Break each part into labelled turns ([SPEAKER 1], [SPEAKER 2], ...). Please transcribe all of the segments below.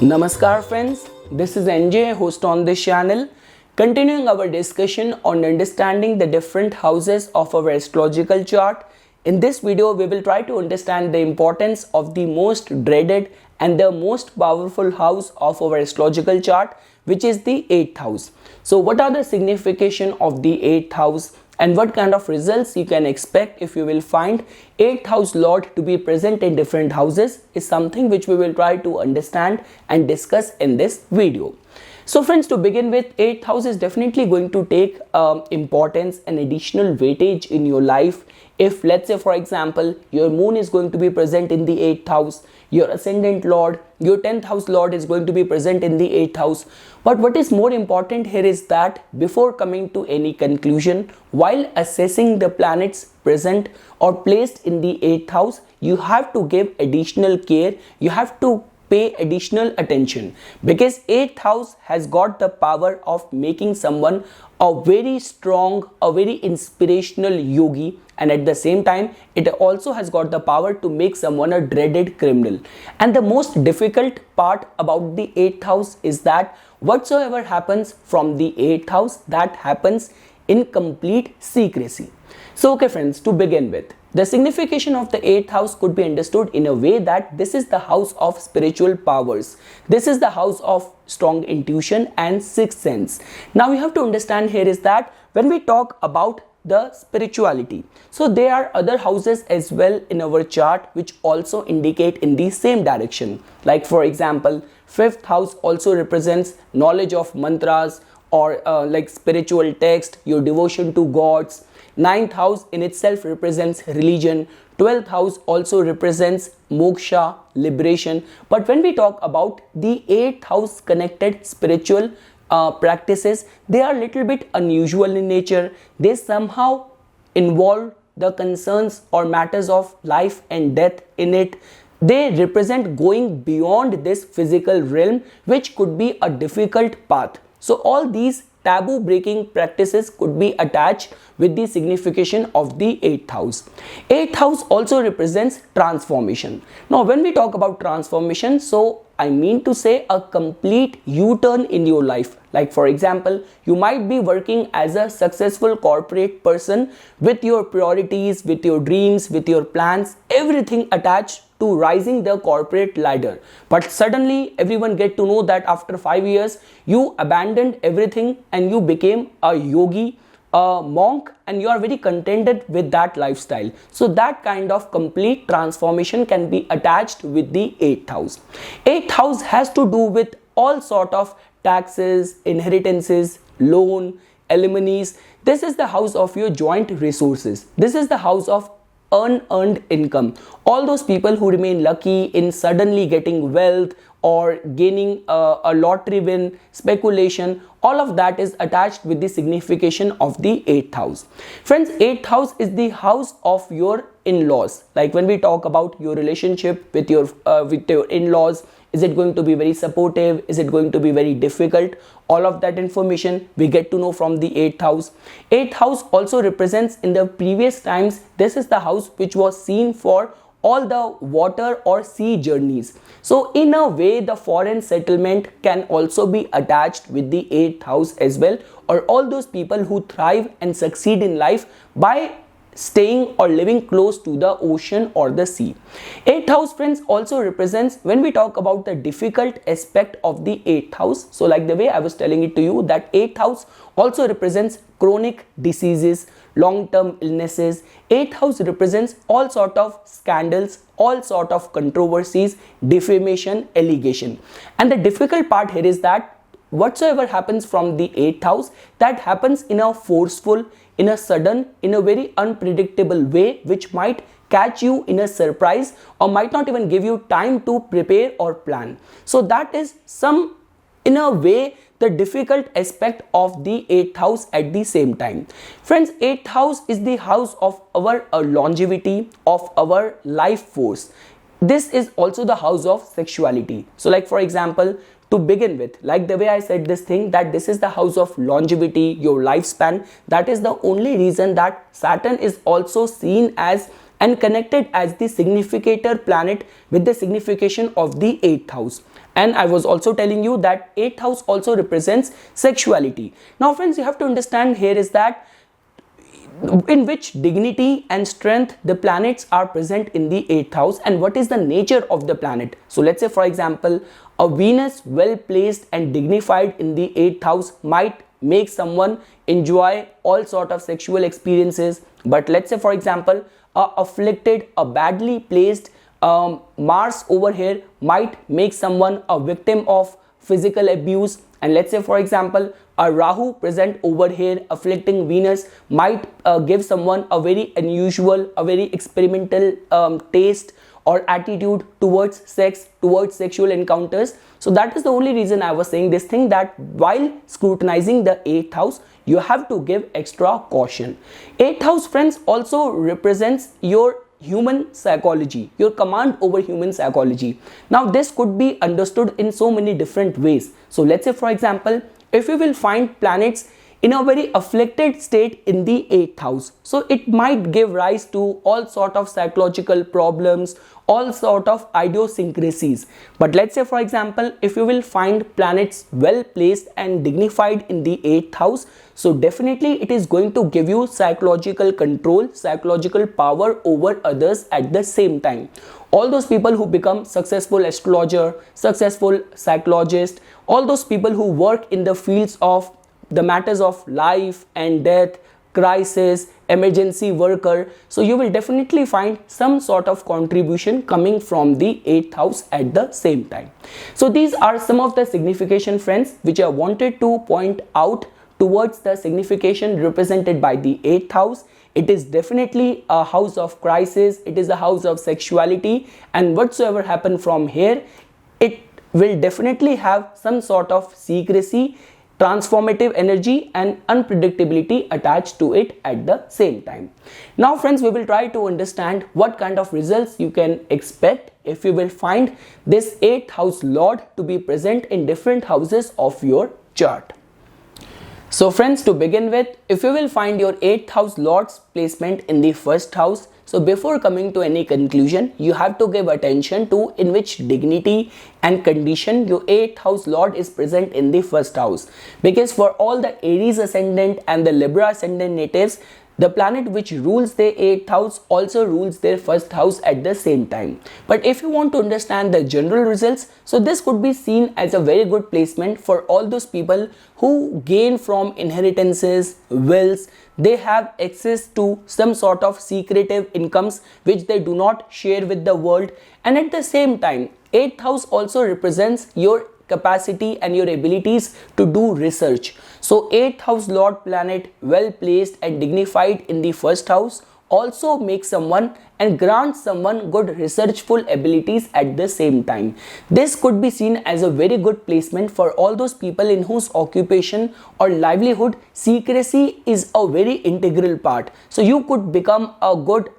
[SPEAKER 1] Namaskar friends, this is NJ, host on this channel, continuing our discussion on understanding the different houses of our astrological chart. In this video, we will try to understand the importance of the most dreaded and the most powerful house of our astrological chart, which is the 8th house. So what are the signification of the 8th house? And what kind of results you can expect if you will find 8th house lord to be present in different houses is something which we will try to understand and discuss in this video. So friends, to begin with, 8th house is definitely going to take importance and additional weightage in your life. If let's say for example your moon is going to be present in the 8th house, your ascendant lord, your 10th house lord is going to be present in the 8th house. But what is more important here is that before coming to any conclusion, while assessing the planets present or placed in the 8th house, you have to give additional care, you have to pay additional attention, because 8th house has got the power of making someone a very strong, a very inspirational yogi, and at the same time it also has got the power to make someone a dreaded criminal. And the most difficult part about the 8th house is that whatsoever happens from the 8th house, that happens in complete secrecy. So okay friends, to begin with, the signification of the 8th house could be understood in a way that this is the house of spiritual powers. This is the house of strong intuition and sixth sense. Now you have to understand here is that when we talk about the spirituality, so there are other houses as well in our chart which also indicate in the same direction. Like for example, 5th house also represents knowledge of mantras or like spiritual text, your devotion to gods. 9th house in itself represents religion. 12th house also represents moksha, liberation. But when we talk about the 8th house connected spiritual practices, they are little bit unusual in nature. They somehow involve the concerns or matters of life and death in it. They represent going beyond this physical realm, which could be a difficult path. So all these taboo breaking practices could be attached with the signification of the 8th house. 8th house also represents transformation. Now when we talk about transformation, so I mean to say a complete U-turn in your life. Like for example, you might be working as a successful corporate person with your priorities, with your dreams, with your plans, everything attached to rising the corporate ladder. But suddenly everyone get to know that after 5 years you abandoned everything and you became a yogi, a monk, and you are very contented with that lifestyle. So that kind of complete transformation can be attached with the 8th house. 8th house has to do with all sort of taxes, inheritances, loan, alimonies. This is the house of your joint resources. This is the house of unearned income. All those people who remain lucky in suddenly getting wealth or gaining a lottery win, speculation, all of that is attached with the signification of the 8th house. Friends, 8th house is the house of your in-laws. Like when we talk about your relationship with your in-laws, is it going to be very supportive? Is it going to be very difficult? All of that information we get to know from the 8th house. 8th house also represents, in the previous times, this is the house which was seen for all the water or sea journeys. So in a way, the foreign settlement can also be attached with the 8th house as well, or all those people who thrive and succeed in life by staying or living close to the ocean or the sea. 8th house, friends, also represents, when we talk about the difficult aspect of the 8th house, so like the way I was telling it to you, that 8th house also represents chronic diseases, long-term illnesses. 8th house represents all sort of scandals, all sort of controversies, defamation, allegation. And the difficult part here is that whatsoever happens from the 8th house, that happens in a forceful, in a sudden, in a very unpredictable way, which might catch you in a surprise or might not even give you time to prepare or plan. So that is some, in a way, the difficult aspect of the 8th house at the same time. Friends, 8th house is the house of our longevity, of our life force. This is also the house of sexuality. So like for example, to begin with, like the way I said this thing, that this is the house of longevity, your lifespan. That is the only reason that Saturn is also seen as and connected as the significator planet with the signification of the 8th house. And I was also telling you that 8th house also represents sexuality. Now friends, you have to understand here is that in which dignity and strength the planets are present in the 8th house and what is the nature of the planet. So let's say for example, a Venus well placed and dignified in the 8th house might make someone enjoy all sort of sexual experiences. But let's say for example, a afflicted, a badly placed Mars over here might make someone a victim of physical abuse. And let's say for example, a Rahu present over here afflicting Venus might give someone a very unusual, a very experimental taste or attitude towards sex, towards sexual encounters. So that is the only reason I was saying this thing, that while scrutinizing the 8th house, you have to give extra caution. 8th house friends also represents your human psychology, your command over human psychology. Now this could be understood in so many different ways. So let's say for example, if you will find planets in a very afflicted state in the 8th house, so it might give rise to all sort of psychological problems, all sort of idiosyncrasies. But let's say for example, if you will find planets well placed and dignified in the 8th house, so definitely it is going to give you psychological control, psychological power over others at the same time. All those people who become successful astrologer, successful psychologist, all those people who work in the fields of the matters of life and death, crisis, emergency worker, so you will definitely find some sort of contribution coming from the 8th house at the same time. So these are some of the signification friends which I wanted to point out towards the signification represented by the 8th house. It is definitely a house of crisis, it is a house of sexuality, and whatsoever happen from here, it will definitely have some sort of secrecy, transformative energy and unpredictability attached to it at the same time. Now friends, we will try to understand what kind of results you can expect if you will find this 8th house lord to be present in different houses of your chart. So friends, to begin with, if you will find your 8th house lord's placement in the 1st house, so before coming to any conclusion, you have to give attention to in which dignity and condition your 8th house lord is present in the 1st house. Because for all the Aries ascendant and the Libra ascendant natives, the planet which rules their 8th house also rules their 1st house at the same time. But if you want to understand the general results, so this could be seen as a very good placement for all those people who gain from inheritances, wills. They have access to some sort of secretive incomes which they do not share with the world. And at the same time, 8th house also represents your capacity and your abilities to do research. So 8th house lord planet well placed and dignified in the 1st house also makes someone and grants someone good researchful abilities at the same time. This could be seen as a very good placement for all those people in whose occupation or livelihood secrecy is a very integral part. So you could become a good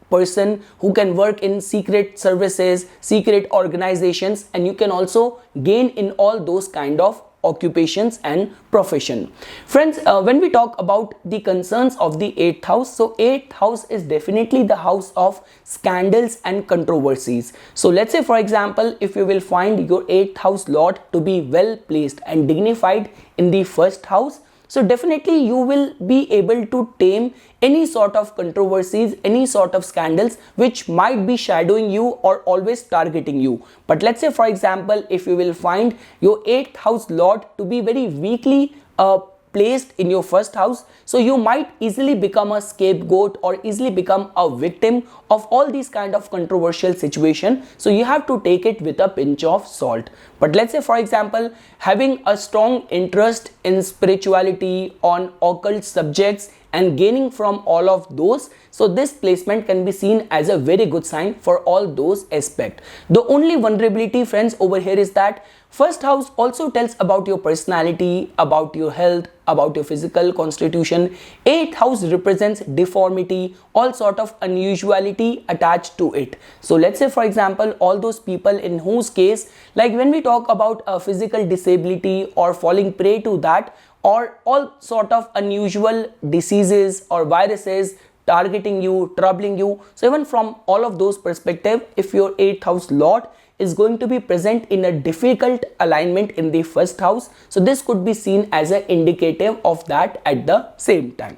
[SPEAKER 1] person who can work in secret services, secret organizations, and you can also gain in all those kind of occupations and profession. Friends, when we talk about the concerns of the 8th house, so 8th house is definitely the house of scandals and controversies. So let's say for example, if you will find your 8th house lord to be well placed and dignified in the 1st house, so definitely you will be able to tame any sort of controversies, any sort of scandals which might be shadowing you or always targeting you. But let's say for example, if you will find your 8th house lord to be very weakly placed in your 1st house, so you might easily become a scapegoat or easily become a victim of all these kind of controversial situation. So you have to take it with a pinch of salt. But let's say for example, having a strong interest in spirituality, on occult subjects and gaining from all of those, so this placement can be seen as a very good sign for all those aspects. The only vulnerability friends over here is that 1st house also tells about your personality, about your health, about your physical constitution. 8th house represents deformity, all sort of unusuality attached to it. So let's say for example, all those people in whose case, like when we talk about a physical disability or falling prey to that, or all sort of unusual diseases or viruses targeting you, troubling you. So even from all of those perspective, if your 8th house lord is going to be present in a difficult alignment in the first house, so this could be seen as an indicative of that at the same time.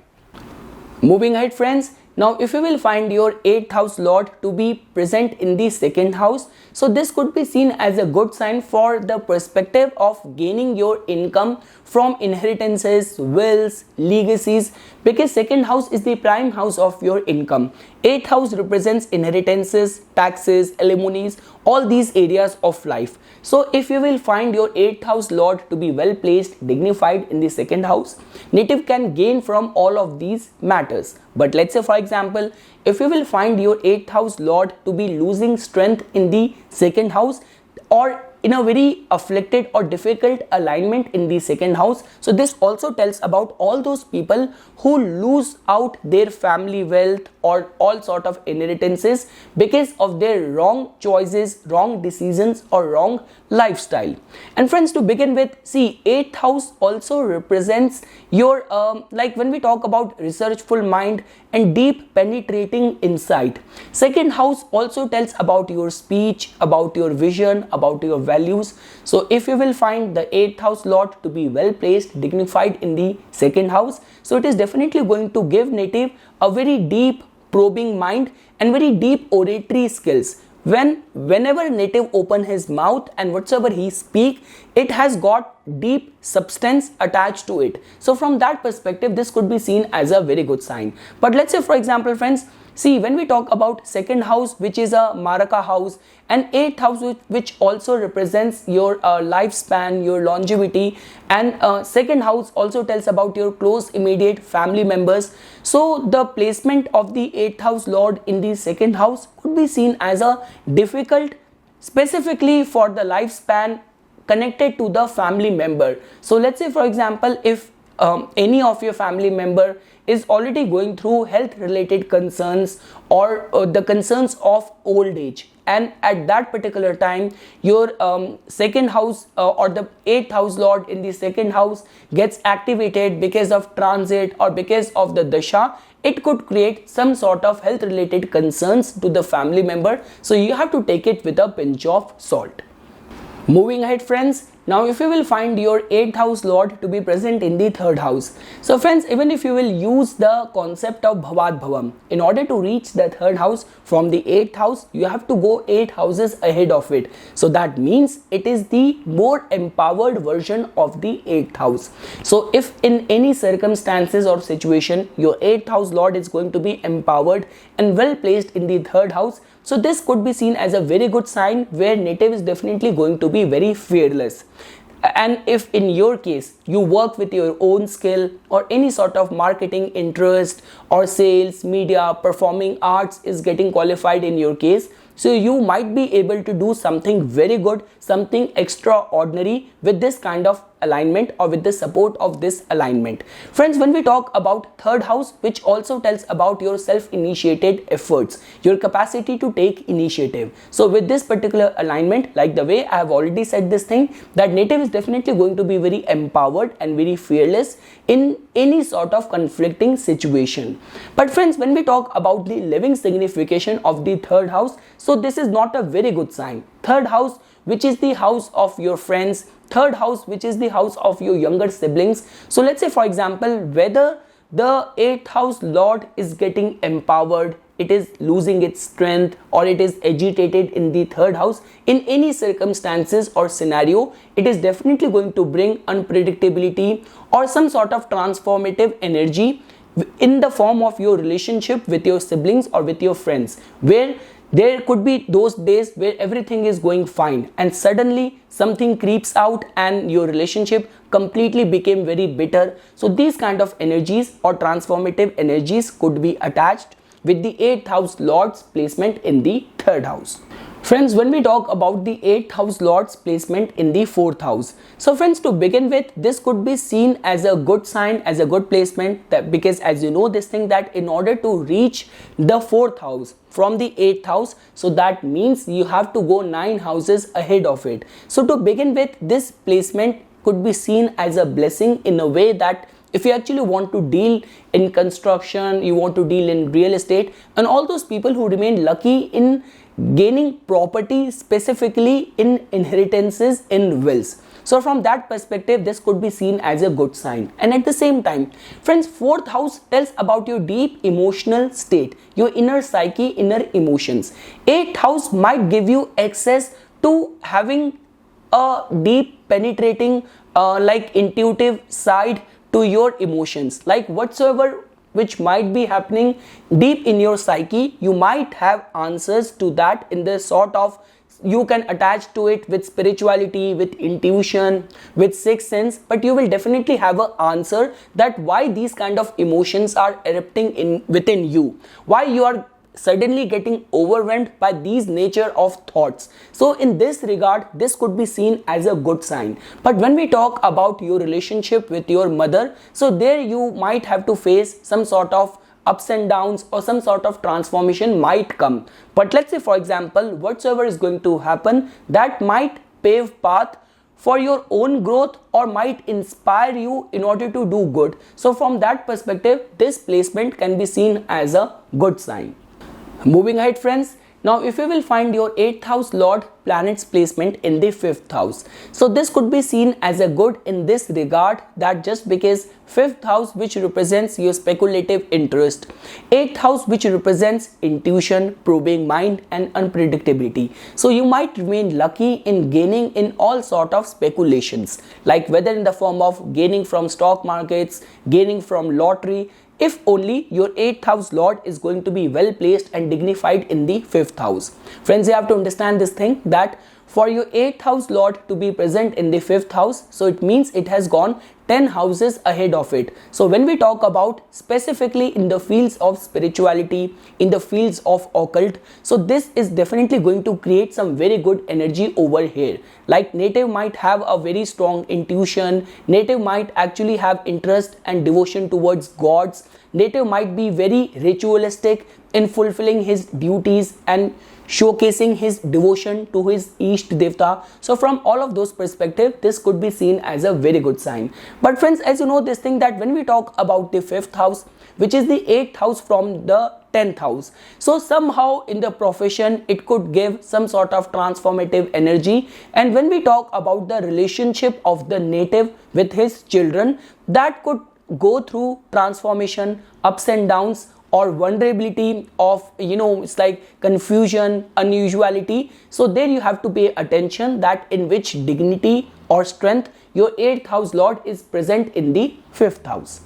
[SPEAKER 1] Moving ahead friends, now if you will find your 8th house lord to be present in the second house, so this could be seen as a good sign for the perspective of gaining your income from inheritances, wills, legacies, because second house is the prime house of your income. 8th house represents inheritances, taxes, alimonies, all these areas of life. So if you will find your 8th house lord to be well placed, dignified in the second house, native can gain from all of these matters. But let's say for example, if you will find your 8th house lord to be losing strength in the second house, or in a very afflicted or difficult alignment in the second house, so this also tells about all those people who lose out their family wealth or all sort of inheritances because of their wrong choices, wrong decisions or wrong lifestyle. And friends, to begin with, see, 8th house also represents your like when we talk about researchful mind and deep penetrating insight. Second house also tells about your speech, about your vision, about your values. So if you will find the 8th house lord to be well placed, dignified in the second house, so it is definitely going to give native a very deep probing mind and very deep oratory skills. Whenever native open his mouth and whatsoever he speak, it has got deep substance attached to it. So from that perspective, this could be seen as a very good sign. But let's say for example friends, see, when we talk about second house, which is a Maraka house, and 8th house which also represents your lifespan, your longevity, and second house also tells about your close immediate family members. So the placement of the 8th house lord in the second house could be seen as a difficult, specifically for the lifespan connected to the family member. So let's say for example, if any of your family member is already going through health related concerns or the concerns of old age, and at that particular time your second house or the 8th house lord in the second house gets activated because of transit or because of the dasha, it could create some sort of health related concerns to the family member. So you have to take it with a pinch of salt. Moving ahead friends, now if you will find your 8th house lord to be present in the third house, so friends, even if you will use the concept of Bhavad Bhavam, in order to reach the third house from the 8th house, you have to go 8 houses ahead of it. So that means it is the more empowered version of the 8th house. So if in any circumstances or situation your 8th house lord is going to be empowered and well placed in the third house, so this could be seen as a very good sign where native is definitely going to be very fearless. And if in your case you work with your own skill or any sort of marketing interest or sales, media, performing arts is getting qualified in your case, so you might be able to do something very good, something extraordinary with this kind of alignment or with the support of this alignment. Friends, when we talk about third house, which also tells about your self-initiated efforts, your capacity to take initiative. So with this particular alignment, like the way I have already said this thing, that native is definitely going to be very empowered and very fearless in any sort of conflicting situation. But friends, when we talk about the living signification of the third house, so this is not a very good sign. Third house, which is the house of your friends, third house, which is the house of your younger siblings. So let's say for example, whether the 8th house lord is getting empowered, it is losing its strength, or it is agitated in the third house, in any circumstances or scenario, it is definitely going to bring unpredictability or some sort of transformative energy in the form of your relationship with your siblings or with your friends, where there could be those days where everything is going fine and suddenly something creeps out and your relationship completely became very bitter. So these kind of energies or transformative energies could be attached with the 8th house lord's placement in the third house. Friends, when we talk about the 8th house lord's placement in the 4th house, so friends, to begin with, this could be seen as a good sign, as a good placement, that because as you know this thing, that in order to reach the 4th house from the 8th house, so that means you have to go 9 houses ahead of it. So to begin with, this placement could be seen as a blessing in a way that if you actually want to deal in construction, you want to deal in real estate, and all those people who remain lucky in gaining property, specifically in inheritances, in wills. So from that perspective, this could be seen as a good sign. And at the same time, friends, fourth house tells about your deep emotional state, your inner psyche, inner emotions. Eighth house might give you access to having a deep penetrating like intuitive side to your emotions, like whatsoever which might be happening deep in your psyche, you might have answers to that in the sort of, you can attach to it with spirituality, with intuition, with sixth sense, but you will definitely have an answer that why these kind of emotions are erupting in within you, why you are suddenly getting overwhelmed by these nature of thoughts. So in this regard, this could be seen as a good sign. But when we talk about your relationship with your mother, so there you might have to face some sort of ups and downs, or some sort of transformation might come. But let's say, for example, whatsoever is going to happen, that might pave path for your own growth or might inspire you in order to do good. So from that perspective, this placement can be seen as a good sign. Moving ahead, friends, now if you will find your 8th house lord planet's placement in the 5th house, so this could be seen as a good in this regard, that just because 5th house which represents your speculative interest, 8th house which represents intuition, probing mind and unpredictability, so you might remain lucky in gaining in all sort of speculations, like whether in the form of gaining from stock markets, gaining from lottery, if only your 8th house lord is going to be well placed and dignified in the 5th house. Friends, you have to understand this thing, that for your 8th house lord to be present in the 5th house, so it means it has gone 10 houses ahead of it. So when we talk about specifically in the fields of spirituality, in the fields of occult, so this is definitely going to create some very good energy over here. Like native might have a very strong intuition, native might actually have interest and devotion towards gods, native might be very ritualistic in fulfilling his duties and showcasing his devotion to his Ishta Devta. So from all of those perspectives, this could be seen as a very good sign. But friends, as you know this thing, that when we talk about the 5th house, which is the 8th house from the 10th house, so somehow in the profession it could give some sort of transformative energy. And when we talk about the relationship of the native with his children, that could go through transformation, ups and downs, or vulnerability of, it's like confusion, unusuality. So there you have to pay attention that in which dignity or strength your 8th house lord is present in the 5th house.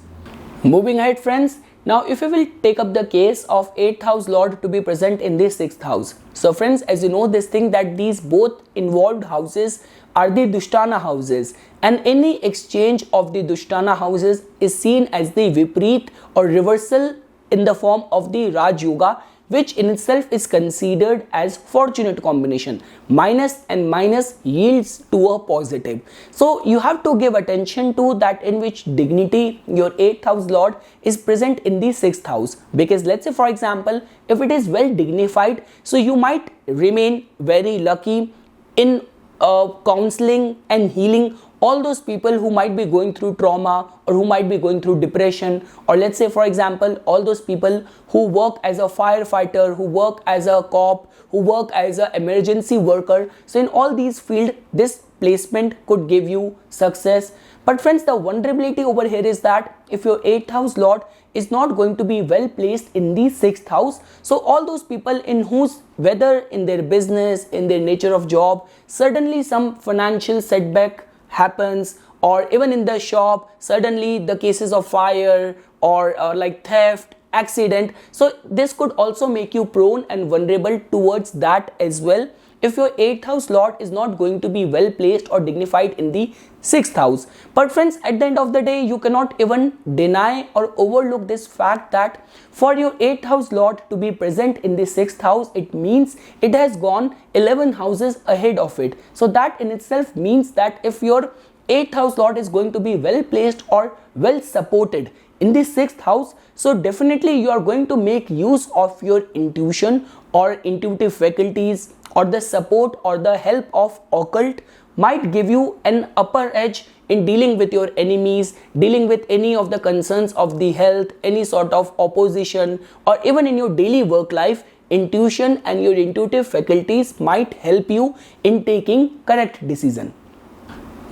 [SPEAKER 1] Moving ahead, friends, now if we will take up the case of 8th house lord to be present in the 6th house. So friends, as you know this thing, that these both involved houses are the Dushtana houses, and any exchange of the Dushtana houses is seen as the Vipreet or reversal in the form of the Raj Yoga, which in itself is considered as fortunate combination. Minus and minus yields to a positive. So you have to give attention to that in which dignity your 8th house lord is present in the 6th house. Because let's say, for example, if it is well dignified, so you might remain very lucky in counseling and healing all those people who might be going through trauma, or who might be going through depression, or let's say, for example, all those people who work as a firefighter, who work as a cop, who work as an emergency worker. So in all these fields, this placement could give you success. But friends, the vulnerability over here is that if your 8th house lord is not going to be well placed in the 6th house, so all those people in whose, whether in their business, in their nature of job, suddenly some financial setback happens, or even in the shop suddenly the cases of fire or like theft, accident, so this could also make you prone and vulnerable towards that as well, if your 8th house lord is not going to be well placed or dignified in the 6th house. But friends, at the end of the day, you cannot even deny or overlook this fact that for your 8th house lord to be present in the 6th house, it means it has gone 11 houses ahead of it. So that in itself means that if your 8th house lord is going to be well placed or well supported in the 6th house, so definitely you are going to make use of your intuition or intuitive faculties, or the support or the help of occult might give you an upper edge in dealing with your enemies, dealing with any of the concerns of the health, any sort of opposition, or even in your daily work life. Intuition and your intuitive faculties might help you in taking correct decision.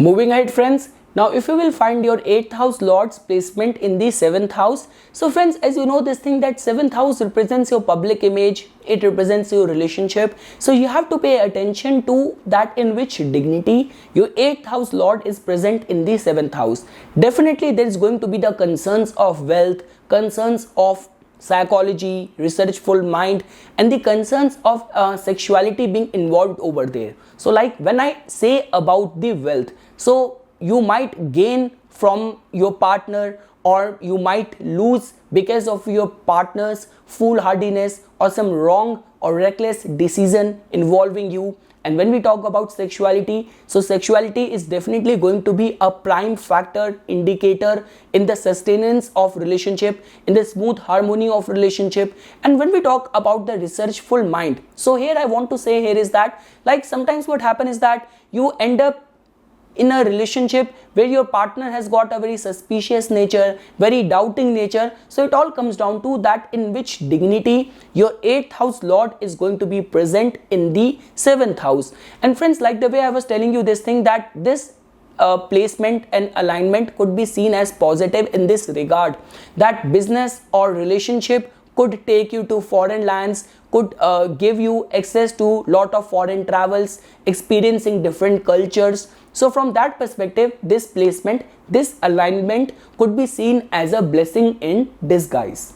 [SPEAKER 1] Moving ahead, friends, now if you will find your 8th house lord's placement in the 7th house, so friends, as you know this thing that 7th house represents your public image, it represents your relationship, so you have to pay attention to that in which dignity your 8th house lord is present in the 7th house. Definitely there is going to be the concerns of wealth, concerns of psychology, researchful mind, and the concerns of sexuality being involved over there. So like when I say about the wealth, so you might gain from your partner, or you might lose because of your partner's foolhardiness or some wrong or reckless decision involving you. And when we talk about sexuality, so sexuality is definitely going to be a prime factor, indicator in the sustenance of relationship, in the smooth harmony of relationship. And when we talk about the researchful mind, so here I want to say here is that like sometimes what happens is that you end up in a relationship where your partner has got a very suspicious nature, very doubting nature. So it all comes down to that in which dignity your 8th house lord is going to be present in the 7th house. And friends, like the way I was telling you this thing, that this placement and alignment could be seen as positive in this regard, that business or relationship could take you to foreign lands, could give you access to lot of foreign travels, experiencing different cultures. So from that perspective, this placement, this alignment could be seen as a blessing in disguise.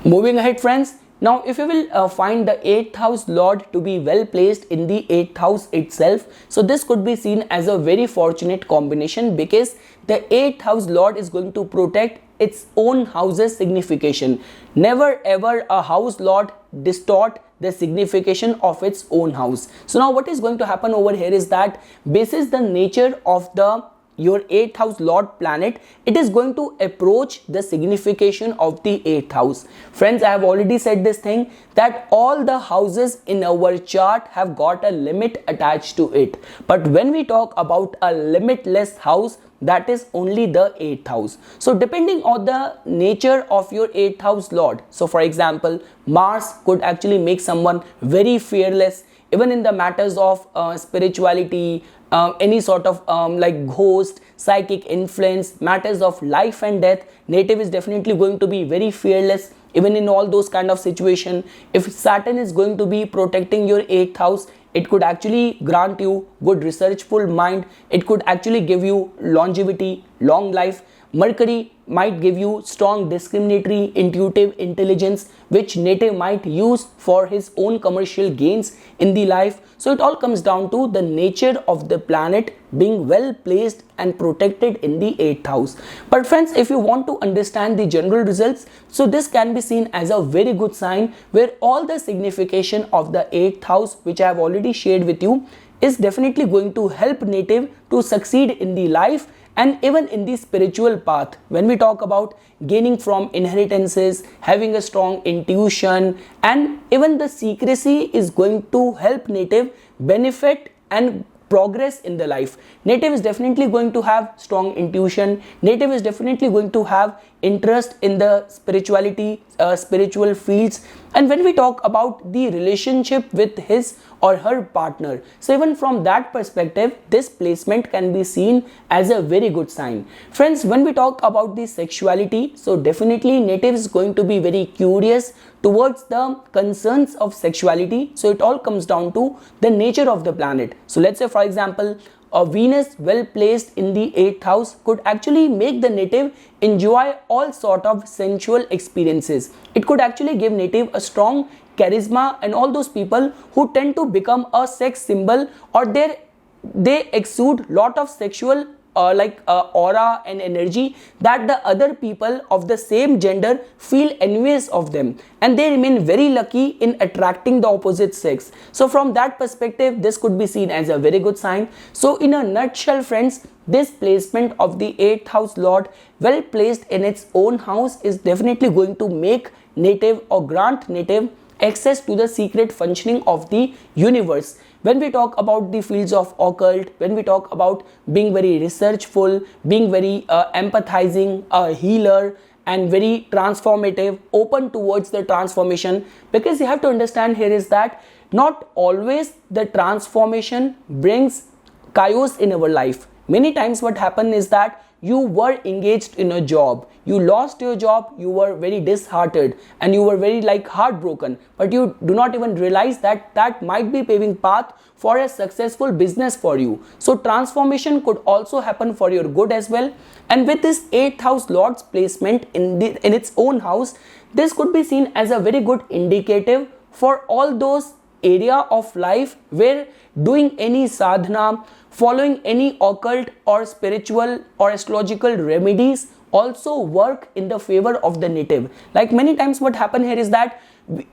[SPEAKER 1] Moving ahead, friends, now if you will find the 8th house lord to be well placed in the 8th house itself, so this could be seen as a very fortunate combination, because the 8th house lord is going to protect its own house's signification. Never ever a house lord distort the signification of its own house. So now what is going to happen over here is that basis the nature of the your 8th house lord planet, it is going to approach the signification of the 8th house. Friends, I have already said this thing, that all the houses in our chart have got a limit attached to it, but when we talk about a limitless house, that is only the 8th house. So depending on the nature of your 8th house lord, so for example, Mars could actually make someone very fearless even in the matters of spirituality, any sort of like ghost, psychic influence, matters of life and death. Native is definitely going to be very fearless even in all those kind of situation. If Saturn is going to be protecting your 8th house, it could actually grant you good researchful mind. It could actually give you longevity, long life. Mercury might give you strong discriminatory intuitive intelligence, which native might use for his own commercial gains in the life. So it all comes down to the nature of the planet being well placed and protected in the 8th house. But friends, if you want to understand the general results, so this can be seen as a very good sign, where all the signification of the 8th house, which I have already shared with you, is definitely going to help native to succeed in the life and even in the spiritual path. When we talk about gaining from inheritances, having a strong intuition, and even the secrecy is going to help native benefit and progress in the life. Native is definitely going to have strong intuition. Native is definitely going to have interest in the spirituality, spiritual fields. And when we talk about the relationship with his or her partner, so even from that perspective, this placement can be seen as a very good sign. Friends, when we talk about the sexuality, so definitely native is going to be very curious towards the concerns of sexuality. So it all comes down to the nature of the planet. So let's say, for example, a Venus well placed in the 8th house could actually make the native enjoy all sort of sensual experiences. It could actually give native a strong charisma, and all those people who tend to become a sex symbol, or they exude lot of sexual aura and energy that the other people of the same gender feel envious of them, and they remain very lucky in attracting the opposite sex. So from that perspective, this could be seen as a very good sign. So in a nutshell, friends, this placement of the 8th house lord well placed in its own house is definitely going to make native or grant native access to the secret functioning of the universe. When we talk about the fields of occult, when we talk about being very researchful, being very empathizing, a healer, and very transformative, open towards the transformation, because you have to understand here is that not always the transformation brings chaos in our life. Many times what happen is that you were engaged in a job, you lost your job, you were very disheartened and you were very heartbroken, but you do not even realize that that might be paving path for a successful business for you. So transformation could also happen for your good as well. And with this 8th house lord's placement in its own house, this could be seen as a very good indicative for all those area of life where doing any sadhana, following any occult or spiritual or astrological remedies also work in the favor of the native. Like many times what happen here is that,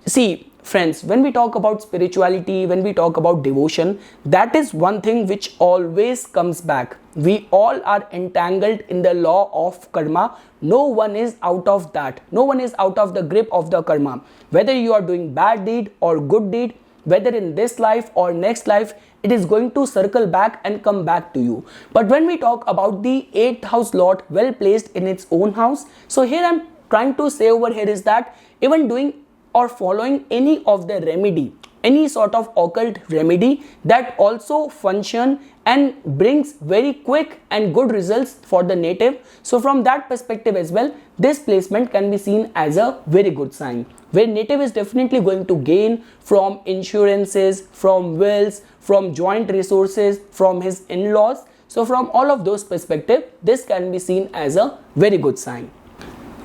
[SPEAKER 1] see friends, when we talk about spirituality, when we talk about devotion, that is one thing which always comes back. We all are entangled in the law of karma. No one is out of that. No one is out of the grip of the karma. Whether you are doing bad deed or good deed, whether in this life or next life, it is going to circle back and come back to you. But when we talk about the 8th house lord well placed in its own house, so here I'm trying to say over here is that even doing or following any of the remedy, any sort of occult remedy, that also function and brings very quick and good results for the native. So from that perspective as well, this placement can be seen as a very good sign, where native is definitely going to gain from insurances, from wills, from joint resources, from his in-laws. So from all of those perspectives, this can be seen as a very good sign.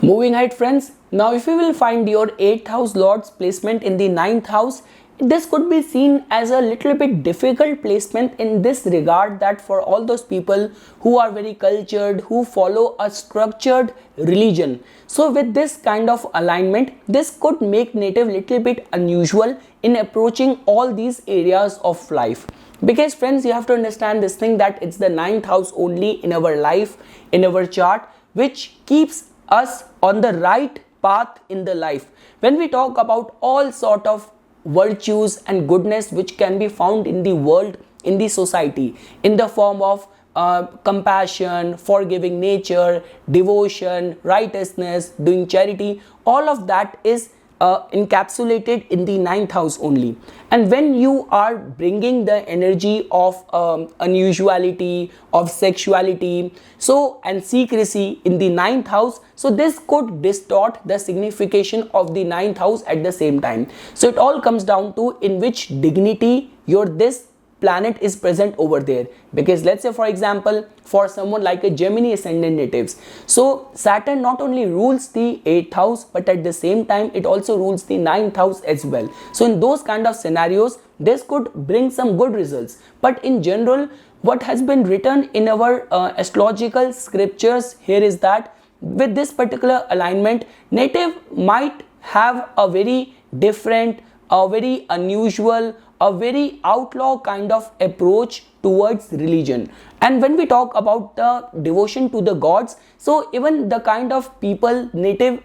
[SPEAKER 1] Moving ahead, friends, now if you will find your 8th house lord's placement in the 9th house, this could be seen as a little bit difficult placement in this regard, that for all those people who are very cultured, who follow a structured religion. So with this kind of alignment, this could make native little bit unusual in approaching all these areas of life. Because friends, you have to understand this thing, that it's the 9th house only in our life, in our chart, which keeps us on the right path in the life. When we talk about all sort of virtues and goodness which can be found in the world, in the society, in the form of compassion, forgiving nature, devotion, righteousness, doing charity, all of that is encapsulated in the 9th house only. And when you are bringing the energy of unusuality, of sexuality, so and secrecy in the 9th house, so this could distort the signification of the 9th house at the same time. So it all comes down to in which dignity your this planet is present over there. Because let's say for example, for someone like a Gemini ascendant natives, so Saturn not only rules the 8th house, but at the same time it also rules the 9th house as well. So in those kind of scenarios, this could bring some good results. But in general, what has been written in our astrological scriptures here is that with this particular alignment, native might have a very different, a very unusual, a very outlaw kind of approach towards religion. And when we talk about the devotion to the gods, so even the kind of people native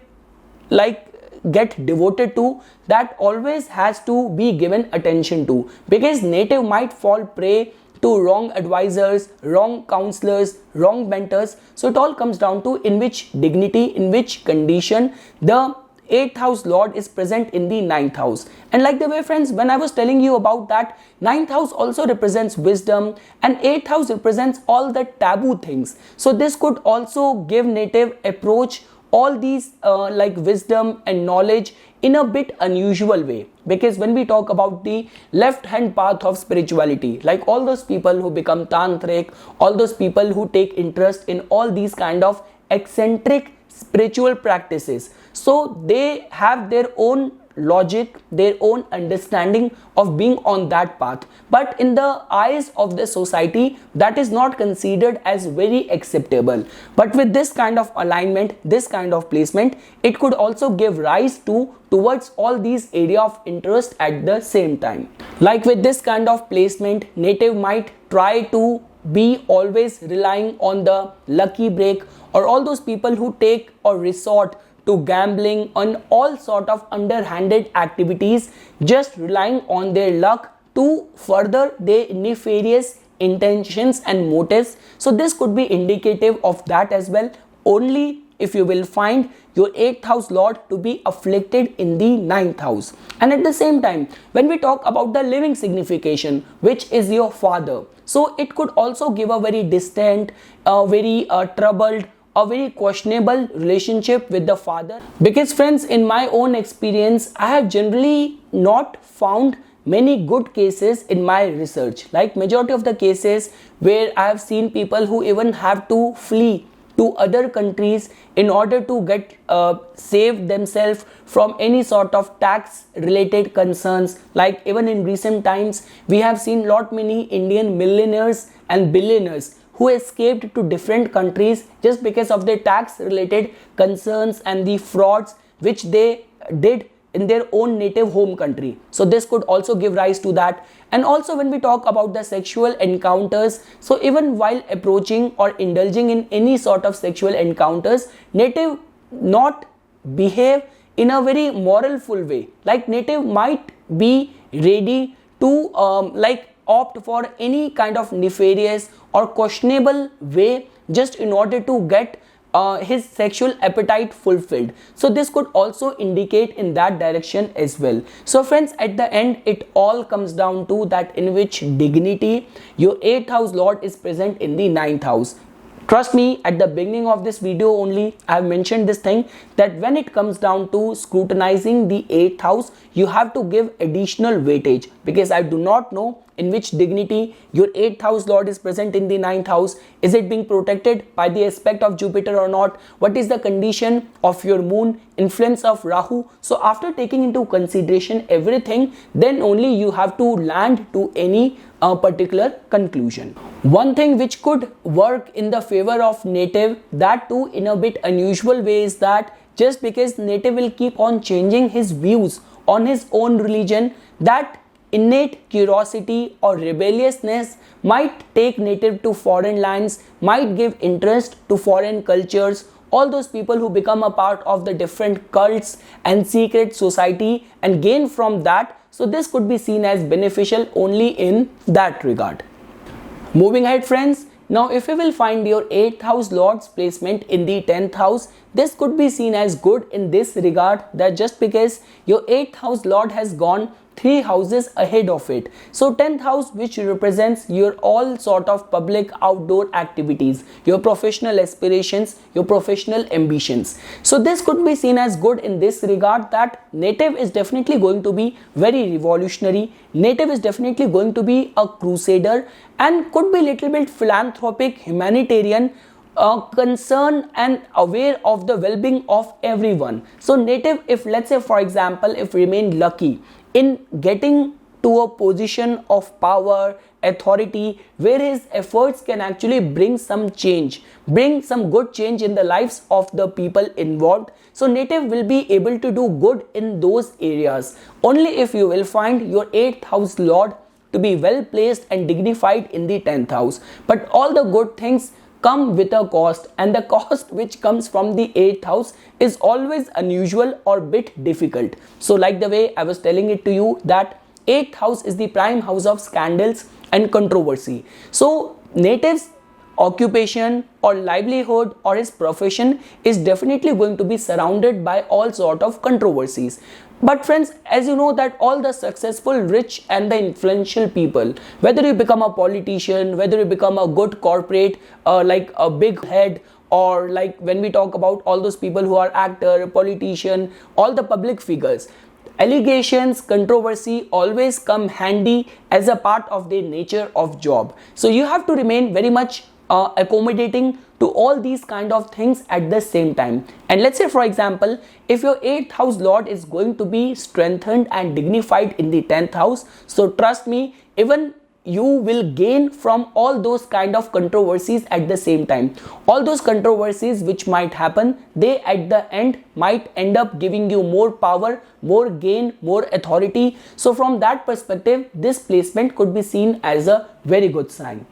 [SPEAKER 1] get devoted to, that always has to be given attention to, because native might fall prey to wrong advisors, wrong counselors, wrong mentors. So it all comes down to in which dignity, in which condition the 8th house lord is present in the 9th house. And like the way friends, when I was telling you about that, 9th house also represents wisdom and 8th house represents all the taboo things. So this could also give native approach all these wisdom and knowledge in a bit unusual way. Because when we talk about the left hand path of spirituality, like all those people who become tantric, all those people who take interest in all these kind of eccentric spiritual practices, so they have their own logic, their own understanding of being on that path. But in the eyes of the society, that is not considered as very acceptable. But with this kind of alignment, this kind of placement, it could also give rise to towards all these area of interest at the same time. Like with this kind of placement, native might try to be always relying on the lucky break, or all those people who take or resort to gambling on all sort of underhanded activities, just relying on their luck to further their nefarious intentions and motives. So this could be indicative of that as well. Only if you will find your 8th house lord to be afflicted in the 9th house. And at the same time, when we talk about the living signification, which is your father, so it could also give a very distant, very troubled, a very questionable relationship with the father. Because friends, in my own experience, I have generally not found many good cases in my research. Like majority of the cases where I have seen people who even have to flee to other countries in order to get save themselves from any sort of tax related concerns. Like even in recent times, we have seen lot many Indian millionaires and billionaires who escaped to different countries just because of their tax related concerns and the frauds which they did in their own native home country. So this could also give rise to that. And also when we talk about the sexual encounters, so even while approaching or indulging in any sort of sexual encounters, native not behave in a very moralful way. Like native might be ready to opt for any kind of nefarious or questionable way just in order to get his sexual appetite fulfilled. So this could also indicate in that direction as well. So friends, at the end, it all comes down to that in which dignity your 8th house lord is present in the 9th house. Trust me, at the beginning of this video only, I have mentioned this thing that when it comes down to scrutinizing the 8th house, you have to give additional weightage, because I do not know in which dignity your 8th house lord is present in the 9th house. Is it being protected by the aspect of Jupiter or not? What is the condition of your moon, influence of Rahu? So after taking into consideration everything, then only you have to land to any particular conclusion. One thing which could work in the favor of native, that too in a bit unusual way, is that just because native will keep on changing his views on his own religion, that innate curiosity or rebelliousness might take native to foreign lands, might give interest to foreign cultures, all those people who become a part of the different cults and secret society and gain from that. So this could be seen as beneficial only in that regard. Moving ahead friends, now if you will find your 8th house lord's placement in the 10th house, this could be seen as good in this regard, that just because your 8th house lord has gone 3 houses ahead of it. So 10th house, which represents your all sort of public outdoor activities, your professional aspirations, your professional ambitions. So this could be seen as good in this regard, that native is definitely going to be very revolutionary, native is definitely going to be a crusader, and could be little bit philanthropic, humanitarian, concern and aware of the well-being of everyone. So native, if let's say for example, if remain lucky in getting to a position of power, authority, where his efforts can actually bring some change, bring some good change in the lives of the people involved. So native will be able to do good in those areas only if you will find your 8th house lord to be well placed and dignified in the 10th house. But all the good things come with a cost, and the cost which comes from the 8th house is always unusual or bit difficult. So like the way I was telling it to you, that 8th house is the prime house of scandals and controversy. So native's occupation or livelihood or his profession is definitely going to be surrounded by all sort of controversies. But friends, as you know that all the successful, rich and the influential people, whether you become a politician, whether you become a good corporate, like a big head, or like when we talk about all those people who are actor, politician, all the public figures, allegations, controversy always come handy as a part of the nature of job. So you have to remain very much accommodating to all these kind of things at the same time. And let's say, for example, if your 8th house lord is going to be strengthened and dignified in the 10th house, so trust me, even you will gain from all those kind of controversies at the same time. All those controversies which might happen, they at the end might end up giving you more power, more gain, more authority. So from that perspective, this placement could be seen as a very good sign.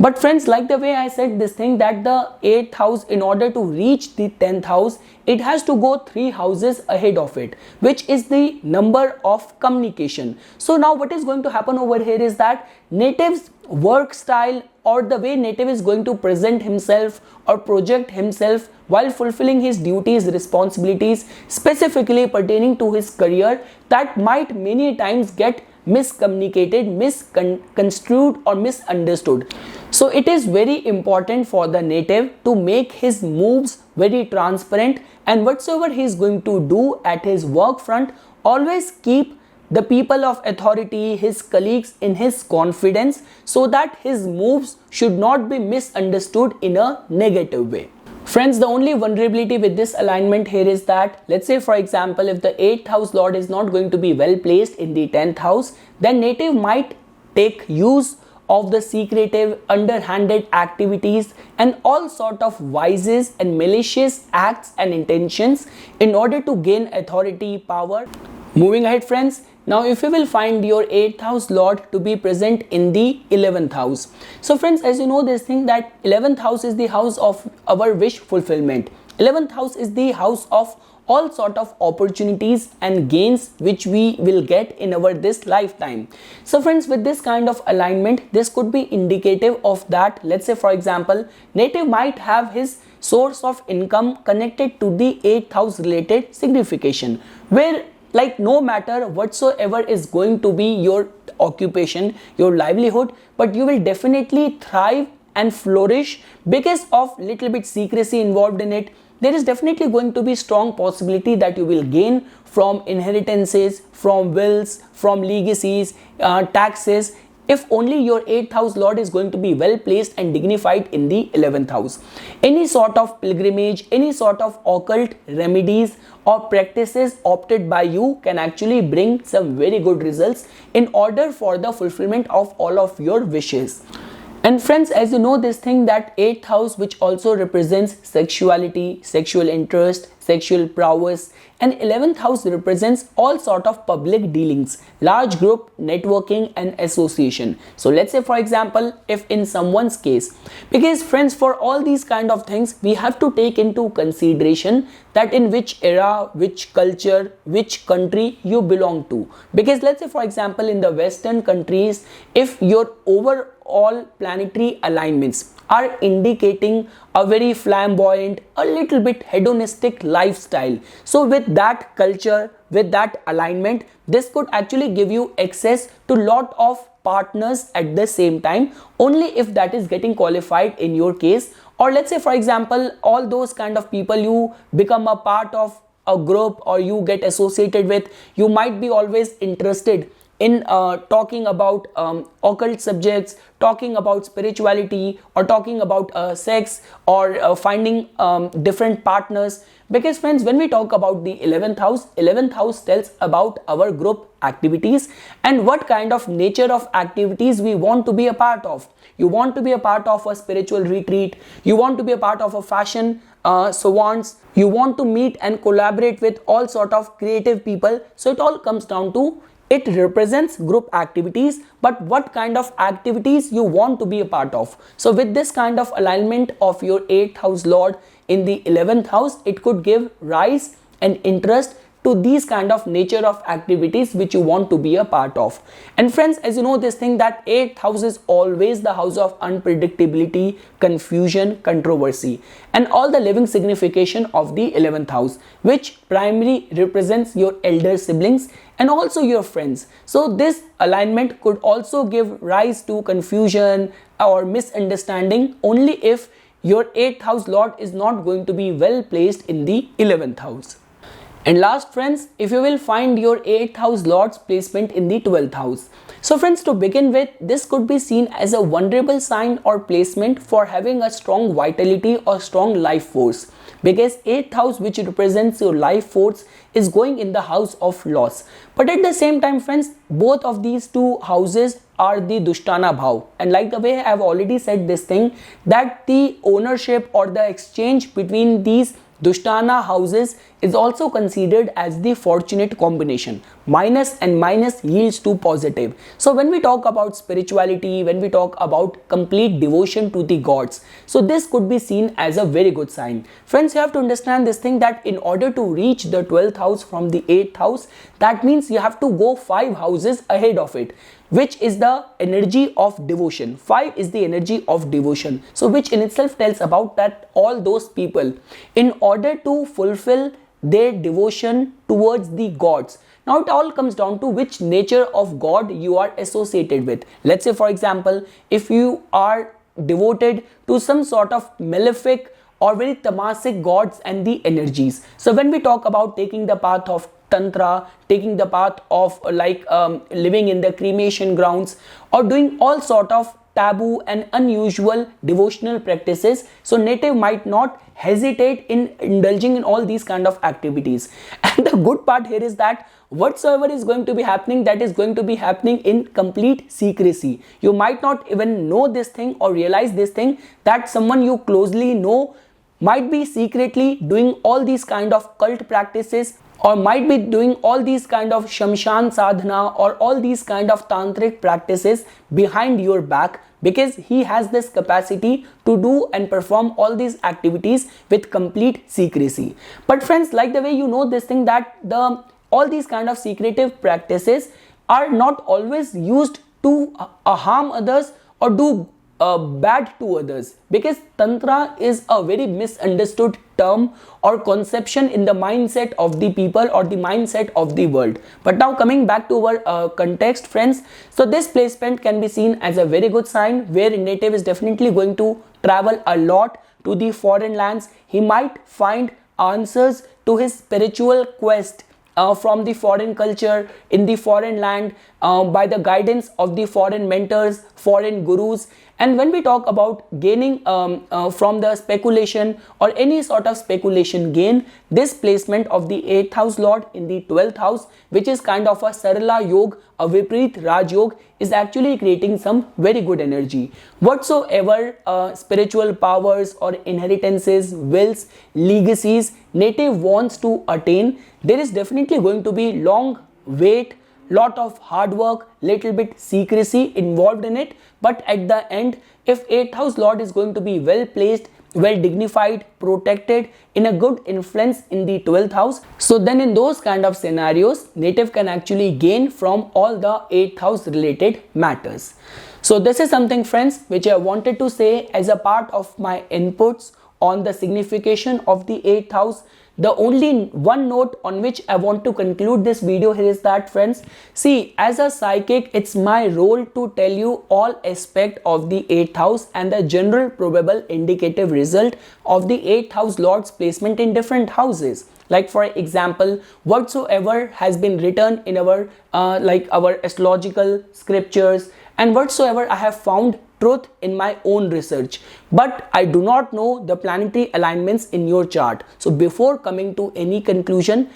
[SPEAKER 1] But friends, like the way I said this thing, that the 8th house, in order to reach the 10th house, it has to go 3 houses ahead of it, which is the number of communication. So now what is going to happen over here is that native's work style, or the way native is going to present himself or project himself while fulfilling his duties, responsibilities, specifically pertaining to his career, that might many times get miscommunicated, misconstrued or misunderstood. So it is very important for the native to make his moves very transparent, and whatsoever he is going to do at his work front, always keep the people of authority, his colleagues, in his confidence, so that his moves should not be misunderstood in a negative way. Friends, the only vulnerability with this alignment here is that, let's say for example, if the 8th house lord is not going to be well placed in the 10th house, then native might take use of the secretive, underhanded activities and all sort of vices and malicious acts and intentions in order to gain authority, power. Moving ahead, friends, now if you will find your 8th house lord to be present in the 11th house. So friends, as you know this thing, that 11th house is the house of our wish fulfillment. 11th house is the house of all sort of opportunities and gains which we will get in our this lifetime. So friends, with this kind of alignment, this could be indicative of that, let's say for example, native might have his source of income connected to the 8th house related signification, where like no matter whatsoever is going to be your occupation, your livelihood, but you will definitely thrive and flourish because of little bit secrecy involved in it. There is definitely going to be strong possibility that you will gain from inheritances, from wills, from legacies, taxes, if only your 8th house lord is going to be well placed and dignified in the 11th house. Any sort of pilgrimage, any sort of occult remedies or practices opted by you can actually bring some very good results in order for the fulfillment of all of your wishes. And friends, as you know this thing, that 8th house, which also represents sexuality, sexual interest, sexual prowess, and 11th house represents all sort of public dealings, large group networking and association. So let's say for example, if in someone's case, because friends, for all these kind of things we have to take into consideration that in which era, which culture, which country you belong to. Because let's say for example, in the Western countries, if your overall planetary alignments are indicating a very flamboyant, a little bit hedonistic lifestyle, so with that culture, with that alignment, this could actually give you access to lot of partners at the same time, only if that is getting qualified in your case. Or let's say for example, all those kind of people you become a part of a group or you get associated with, you might be always interested in talking about occult subjects, talking about spirituality, or talking about sex, or finding different partners. Because friends, when we talk about the 11th house tells about our group activities and what kind of nature of activities we want to be a part of. You want to be a part of a spiritual retreat, you want to be a part of a fashion savants, you want to meet and collaborate with all sort of creative people. So it all comes down to, it represents group activities, but what kind of activities you want to be a part of. So with this kind of alignment of your 8th house lord in the 11th house, it could give rise and interest to these kind of nature of activities which you want to be a part of. And friends, as you know this thing, that 8th house is always the house of unpredictability, confusion, controversy, and all the living signification of the 11th house, which primarily represents your elder siblings and also your friends. So this alignment could also give rise to confusion or misunderstanding only if your 8th house lord is not going to be well placed in the 11th house. And last friends, if you will find your 8th house lord's placement in the 12th house. So friends, to begin with, this could be seen as a vulnerable sign or placement for having a strong vitality or strong life force, because 8th house, which represents your life force, is going in the house of loss. But at the same time friends, both of these two houses are the Dushtana Bhav, and like the way I have already said this thing, that the ownership or the exchange between these Dushtana houses is also considered as the fortunate combination. Minus and minus yields to positive. So when we talk about spirituality, when we talk about complete devotion to the gods, so this could be seen as a very good sign. Friends, you have to understand this thing, that in order to reach the 12th house from the 8th house, that means you have to go 5 houses ahead of it, which is the energy of devotion. 5 is the energy of devotion. So which in itself tells about that all those people, in order to fulfill their devotion towards the gods. Now it all comes down to which nature of god you are associated with. Let's say for example, if you are devoted to some sort of malefic or very tamasic gods and the energies. So when we talk about taking the path of tantra, taking the path of living in the cremation grounds, or doing all sort of taboo and unusual devotional practices, so native might not hesitate in indulging in all these kind of activities. And the good part here is that whatsoever is going to be happening, that is going to be happening in complete secrecy. You might not even know this thing or realize this thing, that someone you closely know might be secretly doing all these kind of cult practices, or might be doing all these kind of shamshan sadhana or all these kind of tantric practices behind your back, because he has this capacity to do and perform all these activities with complete secrecy. But friends, like the way you know this thing, that all these kind of secretive practices are not always used to harm others or do bad to others, because tantra is a very misunderstood term or conception in the mindset of the people or the mindset of the world. But now coming back to our context friends, so this placement can be seen as a very good sign, where a native is definitely going to travel a lot to the foreign lands. He might find answers to his spiritual quest from the foreign culture, in the foreign land, by the guidance of the foreign mentors, foreign gurus. And when we talk about gaining from the speculation or any sort of speculation gain, this placement of the 8th house lord in the 12th house, which is kind of a Sarala Yog, a Vipreet Raj Yog, is actually creating some very good energy. Whatsoever spiritual powers or inheritances, wills, legacies native wants to attain, there is definitely going to be long wait, lot of hard work, little bit secrecy involved in it. But at the end, if 8th house lord is going to be well placed, well dignified, protected, in a good influence in the 12th house, so then in those kind of scenarios, native can actually gain from all the 8th house related matters. So this is something friends which I wanted to say as a part of my inputs on the signification of the 8th house. The only one note on which I want to conclude this video here is that friends, see, as a psychic, it's my role to tell you all aspect of the 8th house and the general probable indicative result of the 8th house lord's placement in different houses. Like for example, whatsoever has been written in our our astrological scriptures, and whatsoever I have found truth in my own research, but I do not know the planetary alignments in your chart. So before coming to any conclusion,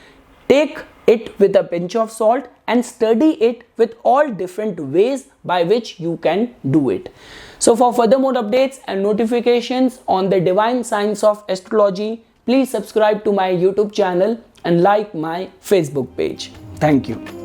[SPEAKER 1] take it with a pinch of salt and study it with all different ways by which you can do it. So for further more updates and notifications on the divine science of astrology, please subscribe to my YouTube channel and like my Facebook page. Thank you.